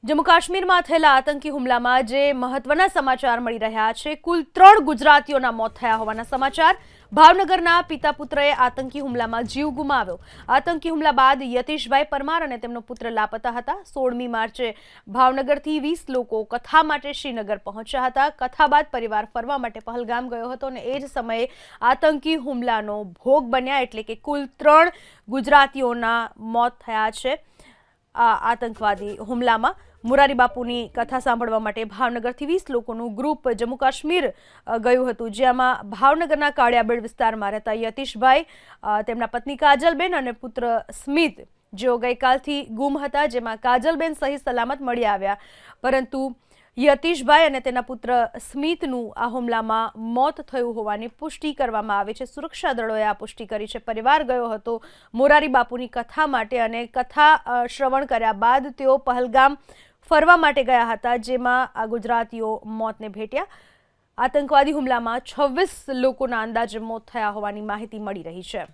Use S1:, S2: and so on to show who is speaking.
S1: જમ્મુ કાશ્મીરમાં થયેલા આતંકી હુમલામાં જે મહત્વના સમાચાર મળી રહ્યા છે, કુલ 3 ગુજરાતીઓના મોત થયા હોવાના સમાચાર। ભાવનગરના પિતા પુત્રએ આતંકી હુમલામાં જીવ ગુમાવ્યો। આતંકી હુમલા બાદ યતીશભાઈ પરમાર અને તેમનો પુત્ર લાપતા હતા। 16મી માર્ચે ભાવનગરથી 20 લોકો કથા માટે શ્રીનગર પહોંચ્યા હતા। કથા બાદ પરિવાર ફરવા માટે પહલગામ ગયો હતો અને એ જ સમયે આતંકી હુમલાનો ભોગ બન્યા, એટલે કે કુલ 3 ગુજરાતીઓના મોત થયા છે। આતંકવાદી હુમલામાં મોરારી બાપુની કથા સાંભળવા માટે ભાવનગરથી 20 લોકોનું ગ્રુપ જમ્મુ કાશ્મીર ગયું હતું, જેમાં ભાવનગરના કાળિયાબેડ વિસ્તારમાં રહેતા યતીશભાઈ, તેમના પત્ની કાજલબેન અને પુત્ર સ્મિત, જેઓ ગઈકાલથી ગુમ હતા, જેમાં કાજલબેન સહી સલામત મળી આવ્યા, પરંતુ યતીશભાઈ અને તેના પુત્ર સ્મિતનું આ હુમલામાં મોત થયું હોવાની પુષ્ટિ કરવામાં આવી છે। સુરક્ષા દળોએ આ પુષ્ટિ કરી છે। પરિવાર ગયો હતો મોરારી બાપુની કથા માટે અને કથા શ્રવણ કર્યા બાદ તેઓ પહલગામ ફરવા માટે ગયા હતા, જેમાં આ ગુજરાતીઓ મોતને ભેટ્યા। આતંકવાદી હુમલામાં 26 લોકોના અંદાજે મોત થયા હોવાની માહિતી મળી રહી છે।